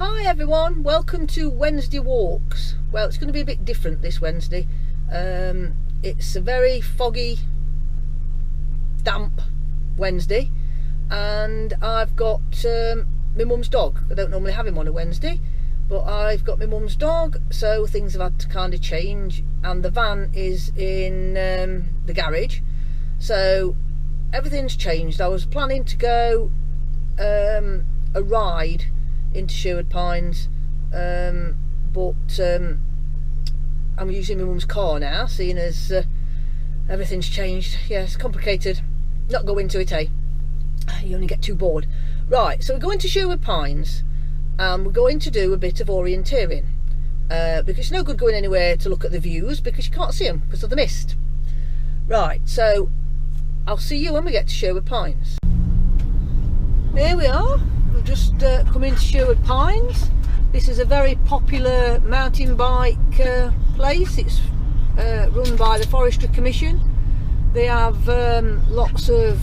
Hi everyone, welcome to Wednesday walks. Well, it's going to be a bit different this Wednesday. It's a very foggy, damp Wednesday, and I've got my mum's dog. I don't normally have him on a Wednesday, but I've got my mum's dog, so things have had to kind of change, and the van is in the garage, so everything's changed. I was planning to go a ride into Sherwood Pines, but I'm using my mum's car now, seeing as everything's changed. Yeah, it's complicated. Not go into it, eh? You only get too bored. Right, so we're going to Sherwood Pines, and we're going to do a bit of orienteering, because it's no good going anywhere to look at the views because you can't see them because of the mist. Right, so I'll see you when we get to Sherwood Pines. Here we are. We've just come into Sherwood Pines. This is a very popular mountain bike place. It's run by the Forestry Commission. They have lots of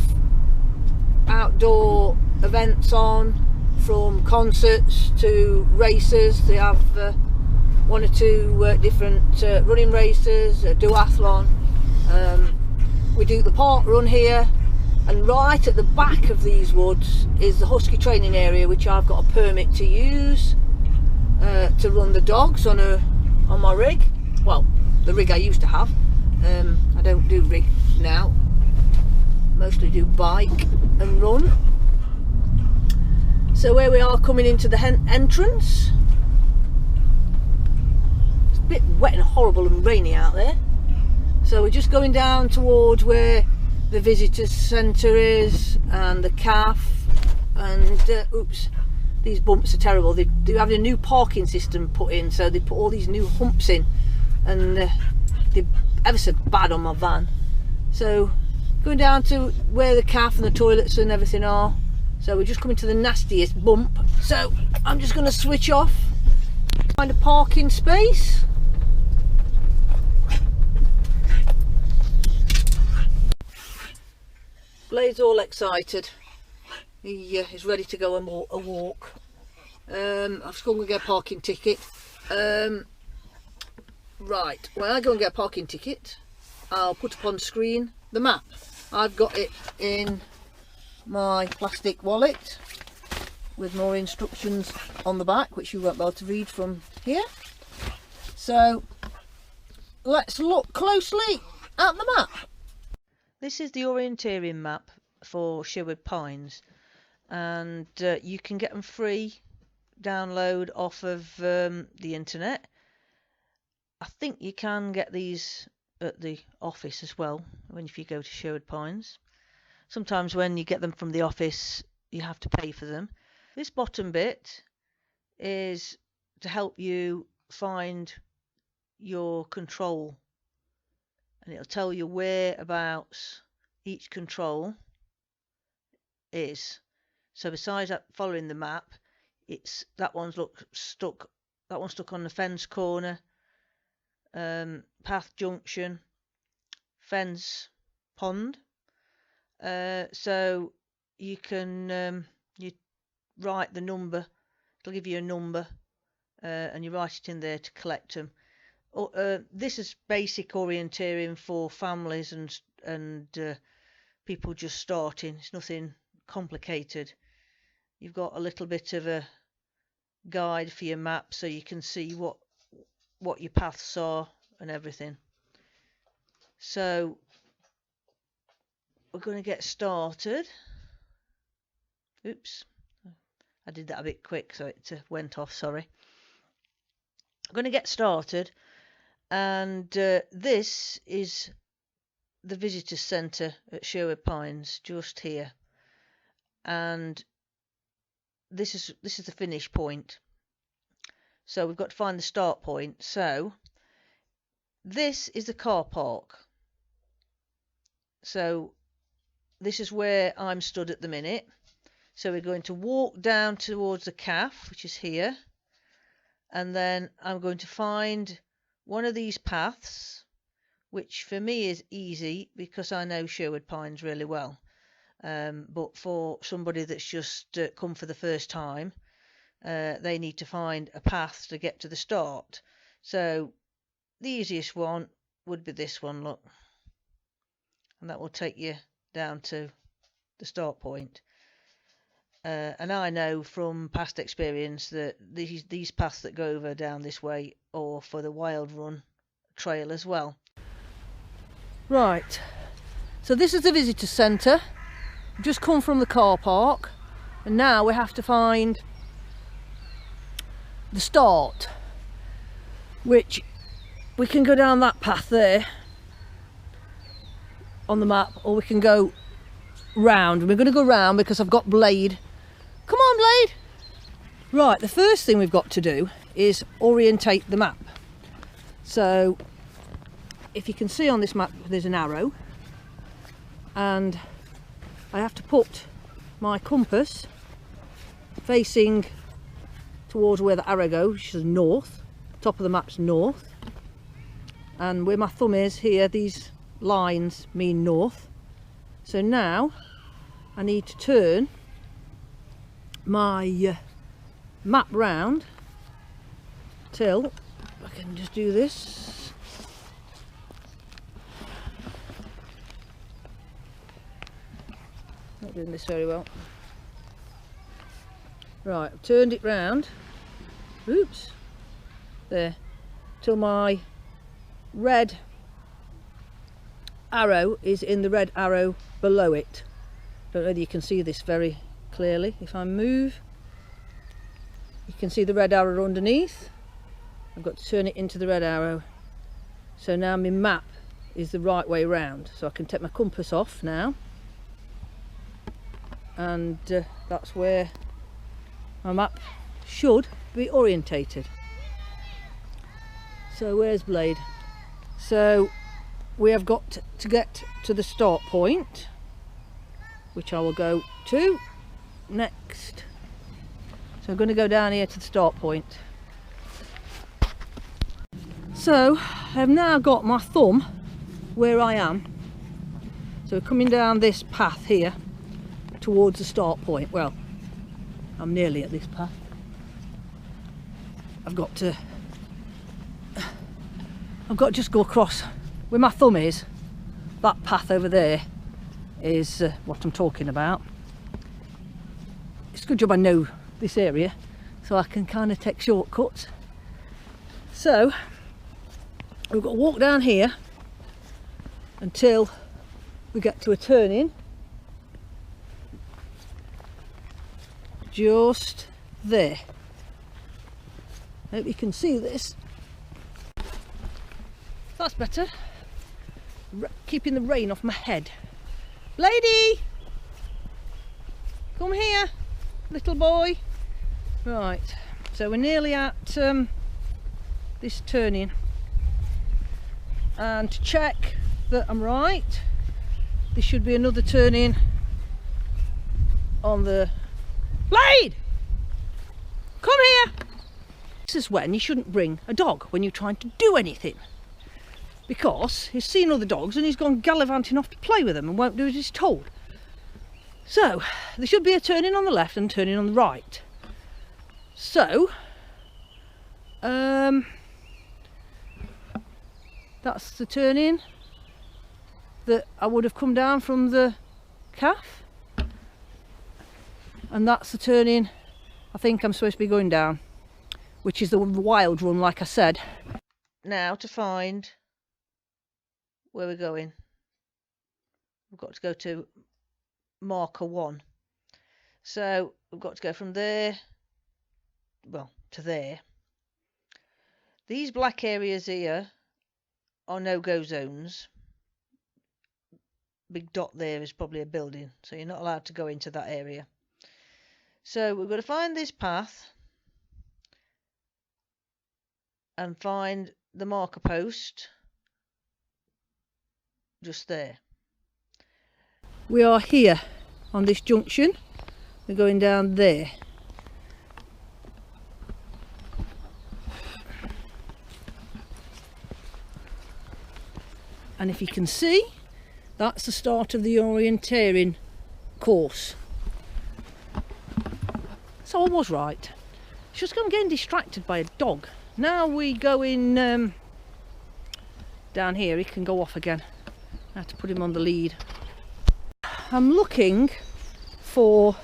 outdoor events on, from concerts to races. They have one or two different running races, a duathlon. We do the park run here. And right at the back of these woods is the husky training area, which I've got a permit to use to run the dogs on my rig. Well, the rig I used to have. I don't do rig now. Mostly do bike and run. So where we are, coming into the entrance. It's a bit wet and horrible and rainy out there. So we're just going down towards where the visitors centre is, and the calf, and oops, these bumps are terrible. They have a new parking system put in, so they put all these new humps in, and they're ever so bad on my van. So going down to where the calf and the toilets and everything are. So we're just coming to the nastiest bump, so I'm just going to switch off, find a parking space. Blade's all excited. He is ready to go a walk. I'm just going to get a parking ticket. Right, when I go and get a parking ticket, I'll put up on screen the map. I've got it in my plastic wallet with more instructions on the back, which you won't be able to read from here. So let's look closely at the map. This is the orienteering map for Sherwood Pines, and you can get them free download off of the internet. I think you can get these at the office as well if you go to Sherwood Pines. Sometimes when you get them from the office you have to pay for them. This bottom bit is to help you find your control, and it'll tell you whereabouts each control is. So besides that, following the map, it's that one's stuck on the fence corner, path junction, fence pond. So you can you write the number. It'll give you a number, and you write it in there to collect them. This is basic orienteering for families and people just starting. It's nothing complicated. You've got a little bit of a guide for your map, so you can see what your paths are and everything. So we're going to get started. Oops, I did that a bit quick, so it went off, sorry. I'm going to get started, and this is the visitor centre at Sherwood Pines, just here, and this is the finish point. So we've got to find the start point. So this is the car park. So this is where I'm stood at the minute. So we're going to walk down towards the calf, which is here, and then I'm going to find one of these paths, which for me is easy because I know Sherwood Pines really well. But for somebody that's just come for the first time, they need to find a path to get to the start. So the easiest one would be this one, look, and that will take you down to the start point. And I know from past experience that these paths that go over down this way are for the wild run trail as well. Right, so this is the visitor centre. We've just come from the car park, and now we have to find the start, which we can go down that path there on the map, or we can go round. We're going to go round because I've got Blade. Come on, Blade! Right, the first thing we've got to do is orientate the map. So if you can see on this map, there's an arrow, and I have to put my compass facing towards where the arrow goes, which is north. Top of the map's north, and where my thumb is here, these lines mean north. So now I need to turn my map round till I can just do this. Not doing this very well. Right, I've turned it round. Oops. There. Till my red arrow is in the red arrow below it. Don't know whether you can see this very clearly. If I move, you can see the red arrow underneath. I've got to turn it into the red arrow. So now my map is the right way round. So I can take my compass off now, and that's where my map should be orientated. So where's Blade? So we have got to get to the start point, which I will go to next. So I'm going to go down here to the start point. So I've now got my thumb where I am. So coming down this path here towards the start point. Well, I'm nearly at this path. I've got to just go across where my thumb is. That path over there is what I'm talking about. It's a good job I know this area, so I can kind of take shortcuts. So we've got to walk down here until we get to a turning just there. Hope you can see this. That's better. Keeping the rain off my head. Lady! Come here, little boy. Right, so we're nearly at this turning. And to check that I'm right, there should be another turning on the... Blade! Come here! This is when you shouldn't bring a dog when you're trying to do anything, because he's seen other dogs and he's gone gallivanting off to play with them and won't do as he's told. So there should be a turning on the left and a turning on the right. So that's the turning that I would have come down from the calf, and that's the turning I think I'm supposed to be going down, which is the wild run, like I said. Now to find where we're going, we've got to go to marker 1. So we've got to go from there, well, to there. These black areas here are no-go zones. Big dot there is probably a building, so you're not allowed to go into that area. So we've got to find this path and find the marker post just there. We are here on this junction. We're going down there. And if you can see, that's the start of the orienteering course. So I was right. Just I'm getting distracted by a dog. Now we go in down here. He can go off again. I have to put him on the lead. I'm looking for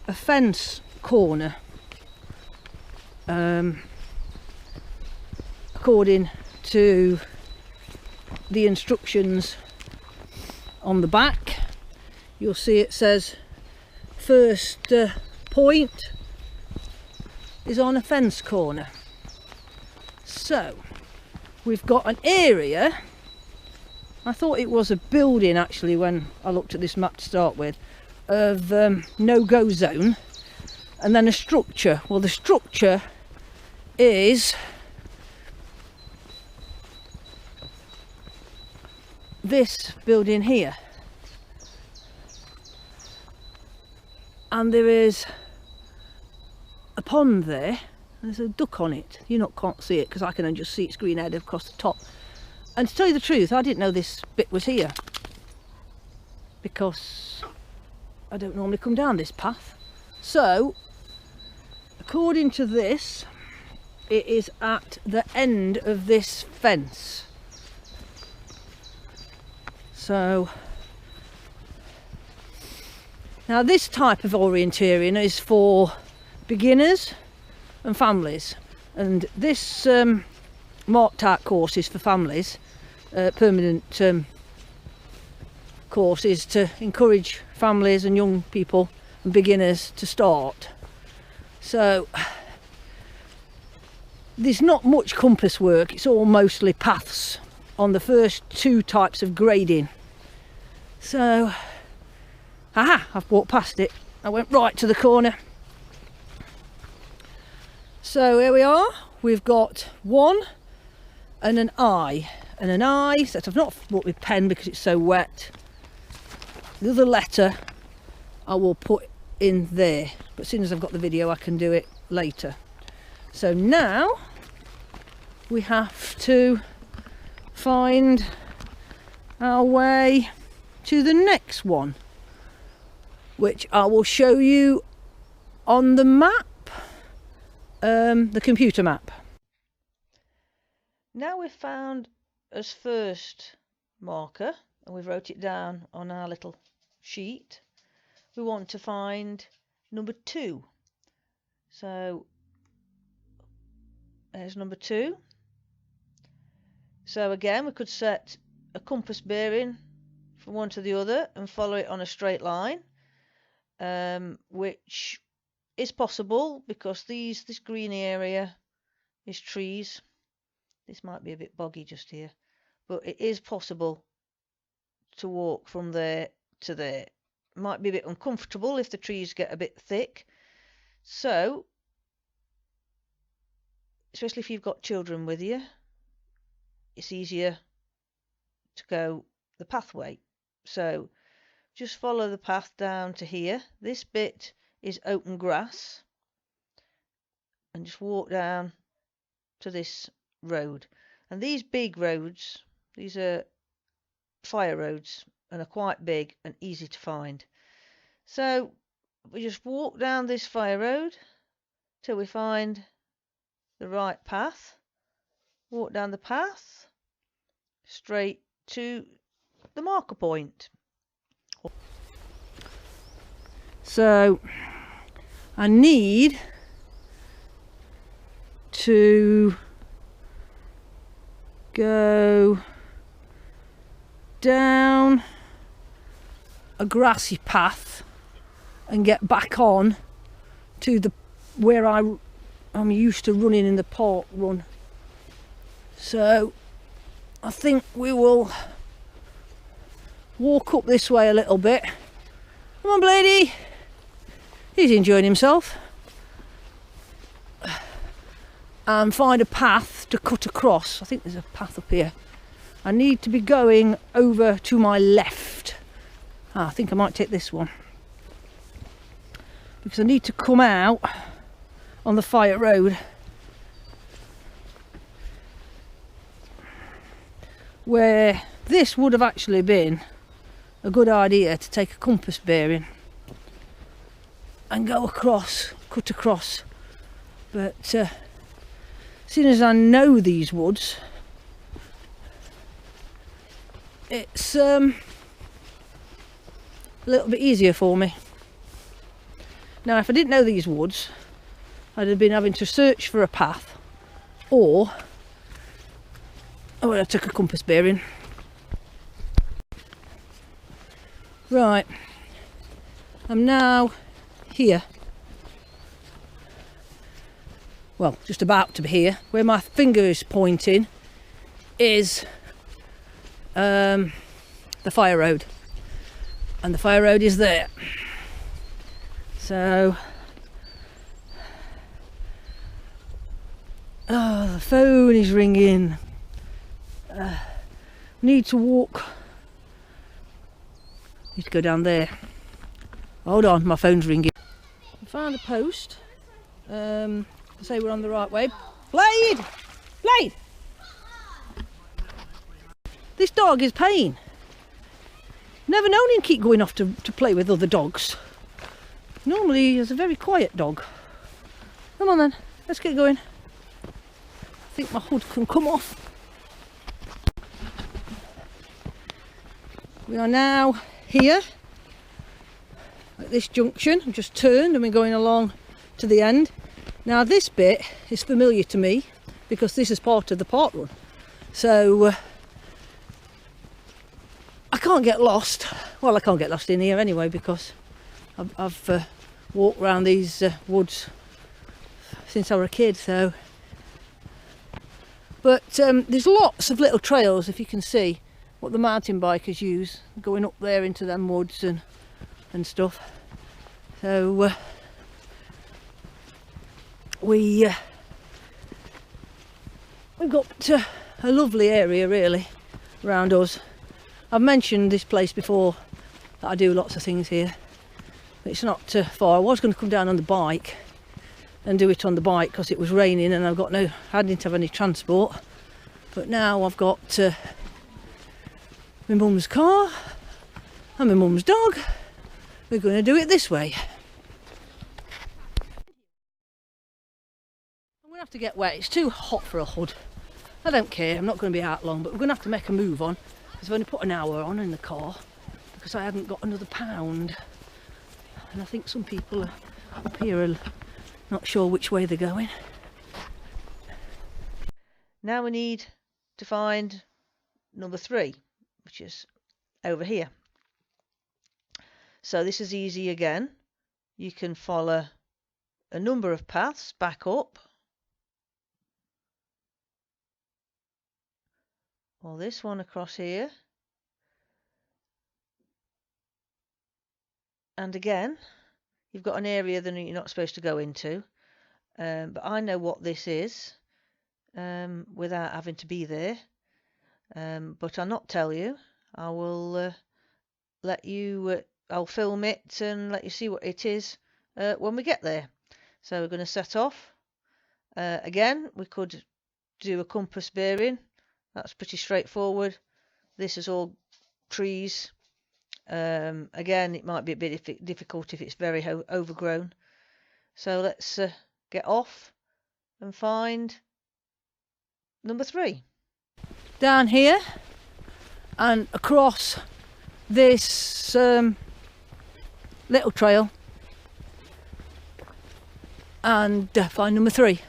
a fence corner. According to the instructions on the back, you'll see it says first point is on a fence corner. So we've got an area. I thought it was a building actually when I looked at this map to start with, of no-go zone, and then a structure. Well, the structure is this building here, and there is a pond there. There's a duck on it. You can't see it because I can just see its green head across the top. And to tell you the truth, I didn't know this bit was here because I don't normally come down this path. So according to this, it is at the end of this fence. So now this type of orienteering is for beginners and families, and this marked out course is for families. Permanent course is to encourage families and young people and beginners to start. So there's not much compass work, it's all mostly paths on the first two types of grading. So I've walked past it. I went right to the corner. So here we are. We've got 1 and an I. And an I that I've not brought with pen because it's so wet. The other letter I will put in there, but as soon as I've got the video I can do it later. So now we have to find our way to the next one, which I will show you on the map, the computer map. Now we've found as first marker, and we've wrote it down on our little sheet, we want to find number 2. So there's number 2. So again, we could set a compass bearing from one to the other and follow it on a straight line, which is possible because this green area is trees. This might be a bit boggy just here, but it is possible to walk from there to there. It might be a bit uncomfortable if the trees get a bit thick. So, especially if you've got children with you, it's easier to go the pathway. So, just follow the path down to here. This bit is open grass. And just walk down to this road. And these big roads, these are fire roads and are quite big and easy to find. So we just walk down this fire road till we find the right path. Walk down the path straight to the marker point. So I need to go down a grassy path and get back on to the where I'm used to running in the park run. So I think we will walk up this way a little bit. Come on, Blady. He's enjoying himself. And find a path to cut across. I think there's a path up here. I need to be going over to my left. I think I might take this one, because I need to come out on the fire road where this would have actually been a good idea to take a compass bearing and go across, cut across But seeing as I know these woods, it's a little bit easier for me. Now if I didn't know these woods, I'd have been having to search for a path, or I took a compass bearing. Right, I'm now here. Well, just about to be here. Where my finger is pointing is the fire road, and the fire road is there. So, oh, the phone is ringing. Need to walk. Need to go down there. Hold on, my phone's ringing. I found a post. To say we're on the right way. Blade! Blade! This dog is paying. Never known him keep going off to play with other dogs. Normally he's a very quiet dog. Come on then, let's get going. I think my hood can come off. We are now here at this junction. I've just turned and we're going along to the end. Now this bit is familiar to me because this is part of the park run. So I can't get lost. Well, I can't get lost in here anyway because I've walked around these woods since I was a kid. So, but there's lots of little trails, if you can see what the mountain bikers use, going up there into them woods and stuff. So we've got a lovely area really around us. I've mentioned this place before, that I do lots of things here. It's not far. I was going to come down on the bike and do it on the bike because it was raining and I didn't have any transport. But now I've got my mum's car and my mum's dog. We're going to do it this way. I'm going to have to get wet. It's too hot for a hood. I don't care. I'm not going to be out long, but we're going to have to make a move on. Because I've only put an hour on in the car because I haven't got another pound. And I think some people up here are not sure which way they're going. Now we need to find number 3, which is over here. So this is easy again. You can follow a number of paths back up. Or this one across here. And again, you've got an area that you're not supposed to go into. But I know what this is without having to be there. But I'll not tell you. I will let you, I'll film it and let you see what it is when we get there. So we're going to set off. Again, we could do a compass bearing. That's pretty straightforward. This is all trees. Again, it might be a bit difficult if it's very overgrown. So let's get off and find number 3. Down here and across this little trail and find number 3.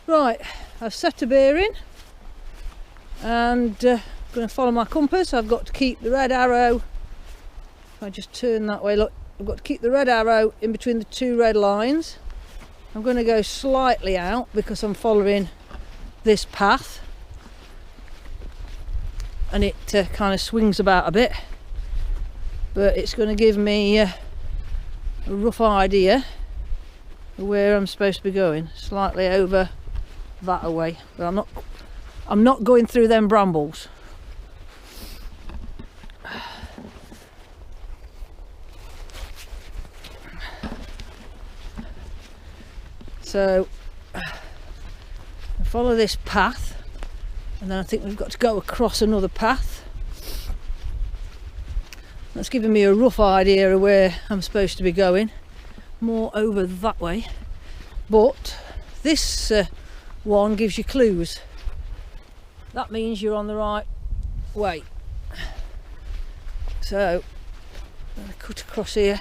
Right, I've set a bearing and going to follow my compass. I've got to keep the red arrow. If I just turn that way, look, I've got to keep the red arrow in between the 2 red lines. I'm going to go slightly out because I'm following this path and it kind of swings about a bit, but it's going to give me a rough idea of where I'm supposed to be going. Slightly over that away, but I'm not going through them brambles. So I follow this path and then I think we've got to go across another path. That's giving me a rough idea of where I'm supposed to be going. more over that way, but this one gives you clues. That means you're on the right way. So I'm going to cut across here.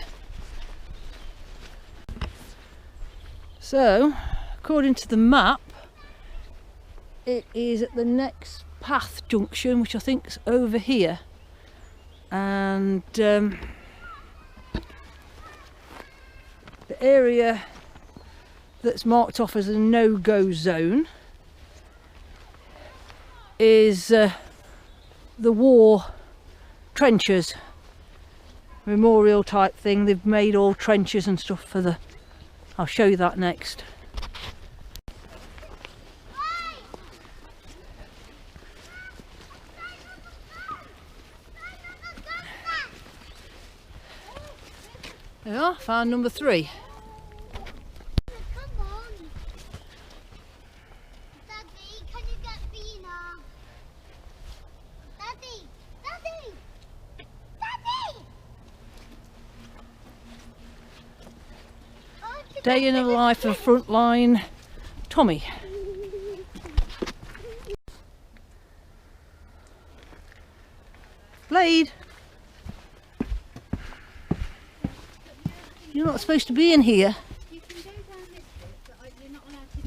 So according to the map, it is at the next path junction, which I think is over here, and the area that's marked off as a no-go zone is the war trenches, memorial type thing. They've made all trenches and stuff for the, I'll show you that next. There we are, found number 3. Come on. Daddy, can you get B now? Daddy! Daddy! Daddy! Day in the life of frontline Tommy. Blade! You're not supposed to be in here. You can go down this bit, but you're not allowed to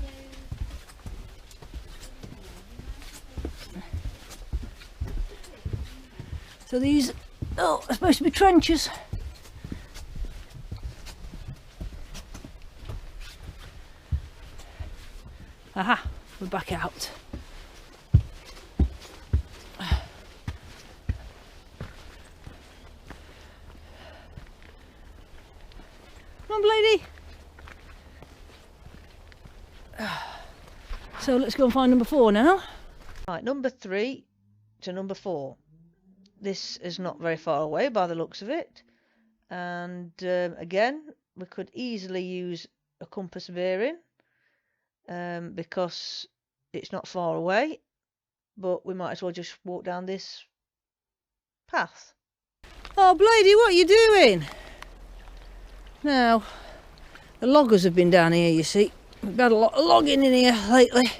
go. So these are supposed to be trenches. Aha, we're back out. Come on, lady. So let's go and find number 4 now. Right, number 3 to number 4. This is not very far away by the looks of it, and again we could easily use a compass bearing because it's not far away, but we might as well just walk down this path. Oh, Blady, what are you doing? Now, the loggers have been down here, you see. We've had a lot of logging in here lately.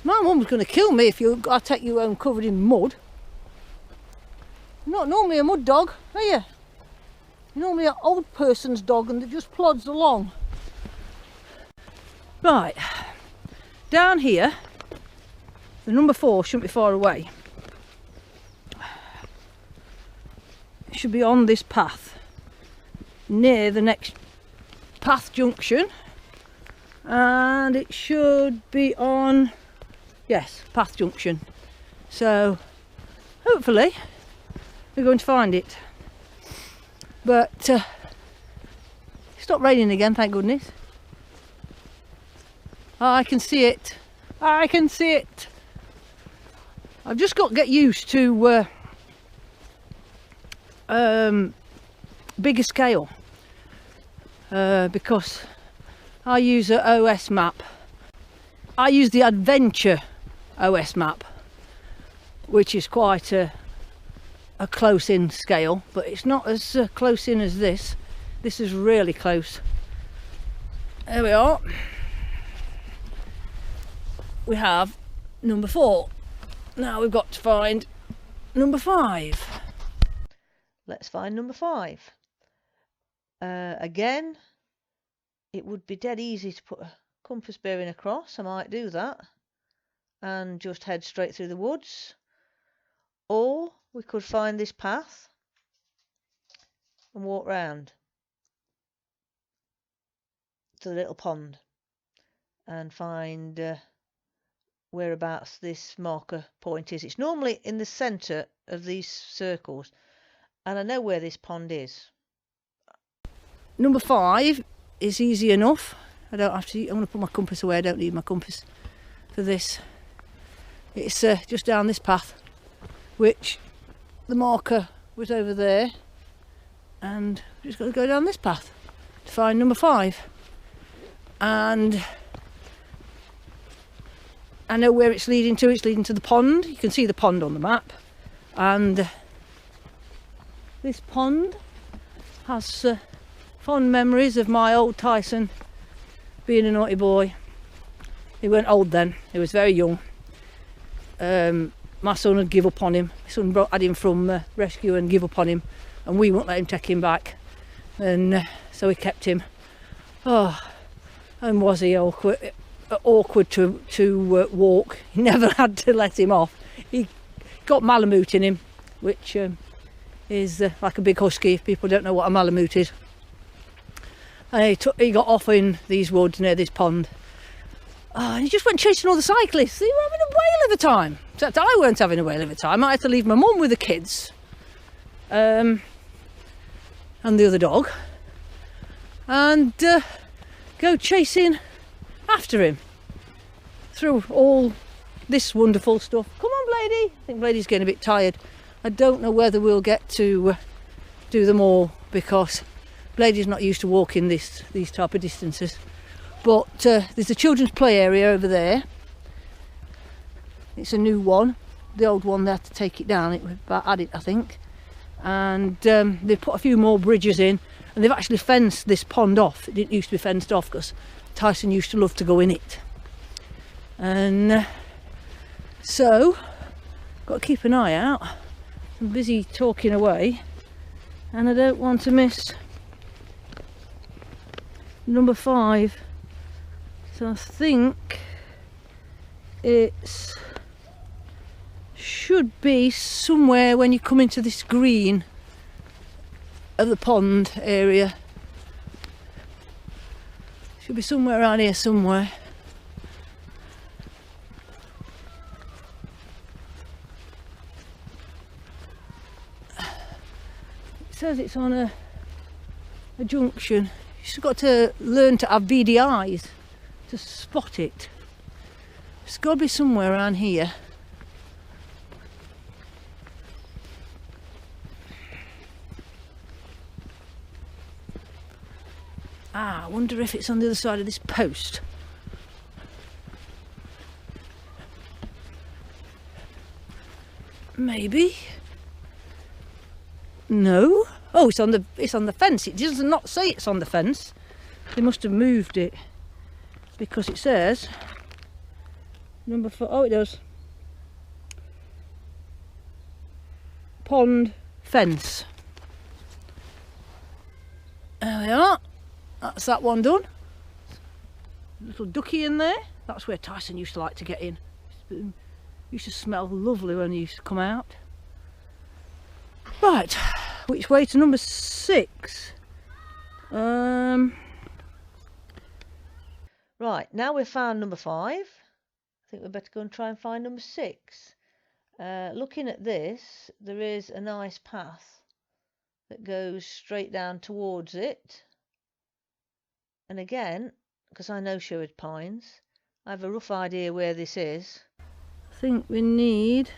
My mum was going to kill me if I take you home covered in mud. You're not normally a mud dog, are you? You're normally an old person's dog and it just plods along. Right, down here, the number 4 shouldn't be far away. It should be on this path, near the next path junction, and it should be on, yes, path junction. So hopefully we're going to find it. But it's stopped raining again, thank goodness. I can see it. I can see it. I've just got to get used to bigger scale because I use an OS map. I use the Adventure OS map, which is quite a close in scale, but it's not as close in as this. This is really close. There we are. We have number 4. Now we've got to find number 5. Let's find number 5. Again, it would be dead easy to put a compass bearing across. I might do that and just head straight through the woods, or we could find this path and walk round to the little pond and find whereabouts this marker point is. It's normally in the centre of these circles, and I know where this pond is. Number 5 is easy enough. I don't have to, I'm going to put my compass away. I don't need my compass for this. It's just down this path, which the marker was over there, and we've just got to go down this path to find number 5. And I know where it's leading to. It's leading to the pond. You can see the pond on the map, and This pond has fond memories of my old Tyson being a naughty boy. He weren't old then, he was very young. My son had give up on him. My son had him from rescue and give up on him, and we wouldn't let him take him back. And so we kept him. Oh, and was he awkward to walk. He never had to let him off. He got Malamute in him, which is like a big husky, if people don't know what a Malamute is. And he got off in these woods near this pond. And he just went chasing all the cyclists. They were having a whale of a time. Except I weren't having a whale of a time. I had to leave my mum with the kids. And the other dog. And go chasing after him. Through all this wonderful stuff. Come on, Blady. I think Blady's getting a bit tired. I don't know whether we'll get to do them all, because Blady's not used to walking these type of distances. But there's a children's play area over there. It's a new one. The old one, they had to take it down. It was about at it, I think. And they've put a few more bridges in, and they've actually fenced this pond off. It didn't used to be fenced off because Tyson used to love to go in it. And so, got to keep an eye out. I'm busy talking away, and I don't want to miss number 5. So I think it should be somewhere when you come into this green of the pond area. Should be somewhere around here somewhere. It says it's on a junction. You've got to learn to have beady eyes to spot it. It's got to be somewhere around here. I wonder if it's on the other side of this post. Maybe. No. Oh, it's on the fence. It does not say it's on the fence. They must have moved it, because it says number 4. Oh, it does. Pond fence. There we are. That's that one done. Little ducky in there. That's where Tyson used to like to get in. Used to smell lovely when he used to come out. Right, which way to number 6? Right, now we've found number 5. I think we'd better go and try and find number 6. Looking at this, there is a nice path that goes straight down towards it. And again, because I know Sherwood Pines, I have a rough idea where this is. I think we need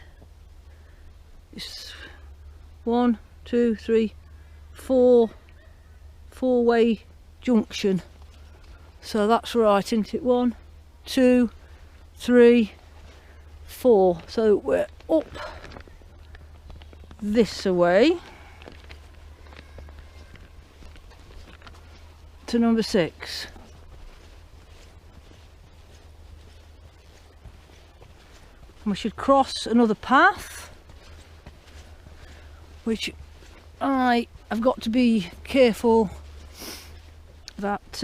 1, 2, 3, 4 four-way junction. So that's right, isn't it? 1, 2, 3, 4. So we're up this way to number 6. And we should cross another path, which I have got to be careful that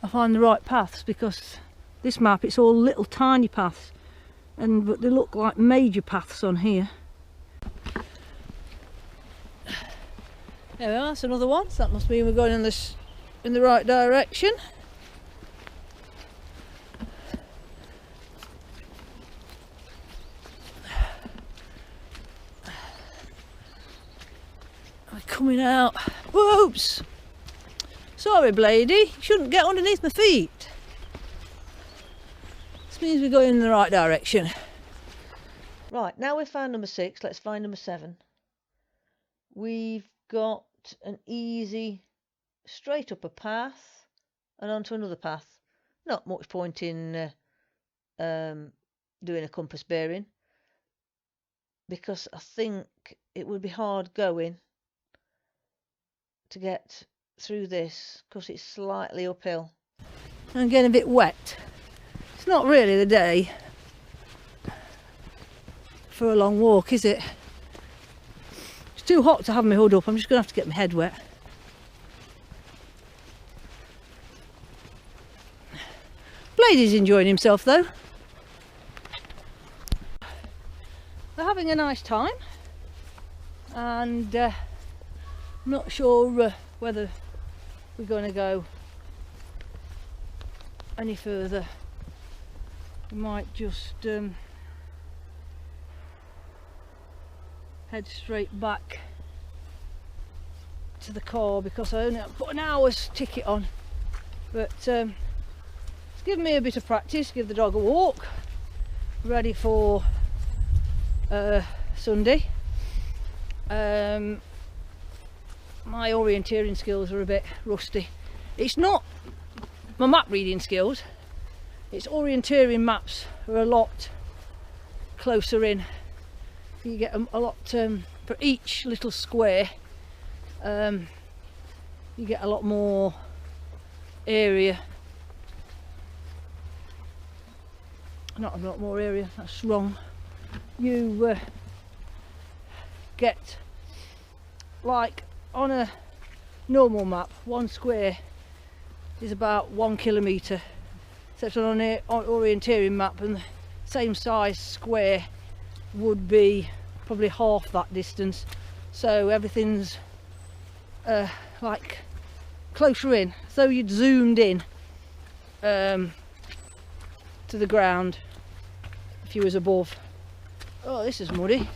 I find the right paths, because this map, it's all little tiny paths, but they look like major paths on here. There we are, that's another one. So that must mean we're going in the right direction. We're coming out. Whoops! Sorry, Blady, you shouldn't get underneath my feet. This means we're going in the right direction. Right, now we've found number 6, let's find number 7. We've got an easy straight up a path and onto another path. Not much point in doing a compass bearing. because I think it would be hard going to get through this because it's slightly uphill. I'm getting a bit wet. It's not really the day for a long walk, is it? It's too hot to have my hood up. I'm just going to have to get my head wet. Blady's enjoying himself though. They're having a nice time, and I'm not sure whether we're going to go any further. We might just head straight back to the car because I only put an hour's ticket on, but it's given me a bit of practice, give the dog a walk, ready for Sunday. My orienteering skills are a bit rusty. It's not my map reading skills, it's orienteering maps are a lot closer in. You get a lot for each little square. You get a lot more area. Not a lot more area, that's wrong. You get, like on a normal map, one square is about 1 kilometre, except on an orienteering map, and the same size square would be probably half that distance, so everything's like closer in, so you'd zoomed in to the ground if you was above. Oh, this is muddy,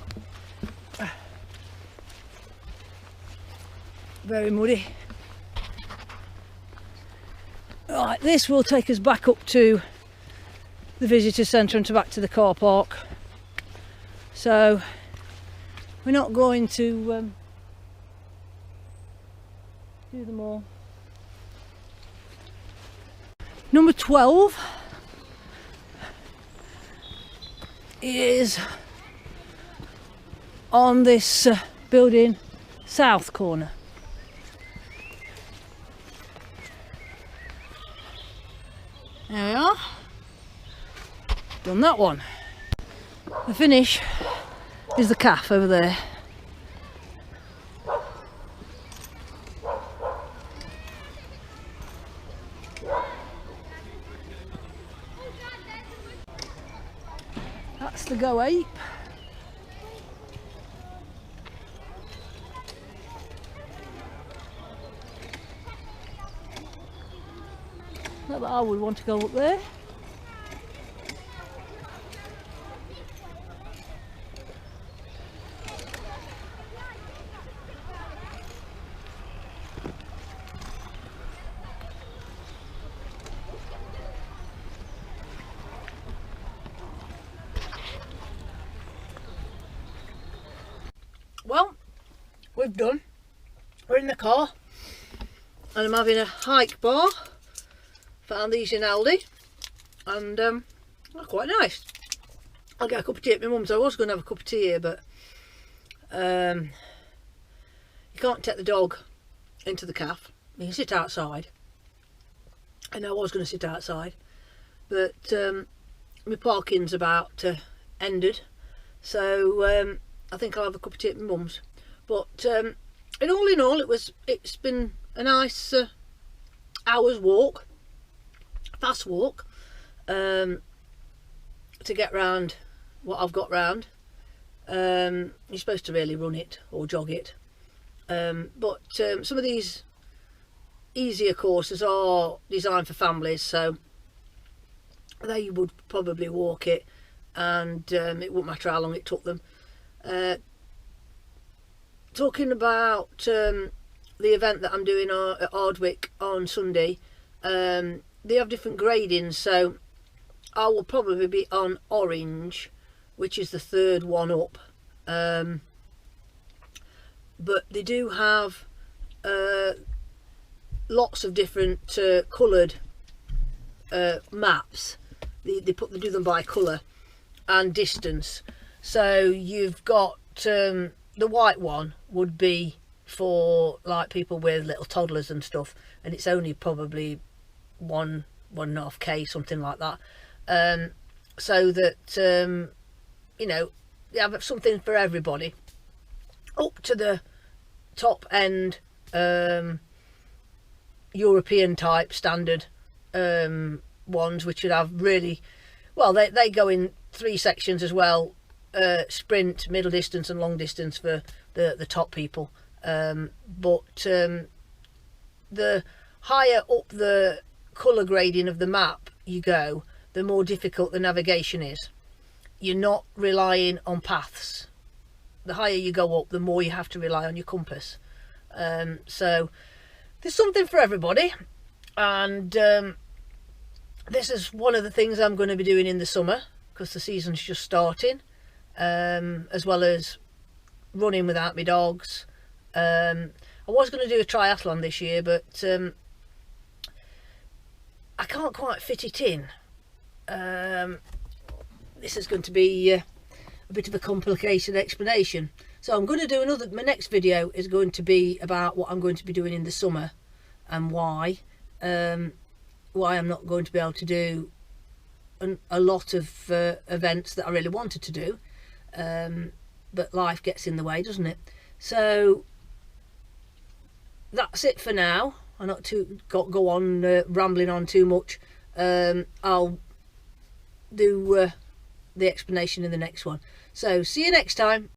very muddy. Right, this will take us back up to the visitor centre and back to the car park. So we're not going to do them all. Number 12 is on this building south corner. There we are. Done that one. The finish is the calf over there. That's the go ape. Not that I would want to go up there. Well, we've done. We're in the car and I'm having a hike bar. Found these in Aldi and they're quite nice. I'll get a cup of tea at my mum's. I was going to have a cup of tea here, but you can't take the dog into the calf. You can sit outside. And I was going to sit outside, but my parking's about ended, so I think I'll have a cup of tea at my mum's. But in all, it's been a nice hour's walk, fast walk, to get round what I've got round. You're supposed to really run it or jog it, but some of these easier courses are designed for families, so they would probably walk it, and it wouldn't matter how long it took them. Talking about the event that I'm doing at Ardwick on Sunday, they have different gradings, so I will probably be on orange, which is the third one up, but they do have lots of different coloured maps. They do them by colour and distance, So you've got the white one would be for like people with little toddlers and stuff, and it's only probably 1.5K, something like that. So that you know, you have something for everybody, up to the top end European type standard ones, which would have really, well, they go in 3 sections as well, sprint, middle distance and long distance for the top people. But the higher up the colour grading of the map you go, the more difficult the navigation is. You're not relying on paths. The higher you go up, the more you have to rely on your compass. So there's something for everybody, and this is one of the things I'm going to be doing in the summer, because the season's just starting, as well as running without my dogs. I was going to do a triathlon this year, but I can't quite fit it in. This is going to be a bit of a complicated explanation, so I'm going to do another. My next video is going to be about what I'm going to be doing in the summer and why I'm not going to be able to do a lot of events that I really wanted to do, but life gets in the way, doesn't it? So that's it for now. I'm not go on rambling on too much. I'll do the explanation in the next one. So see you next time.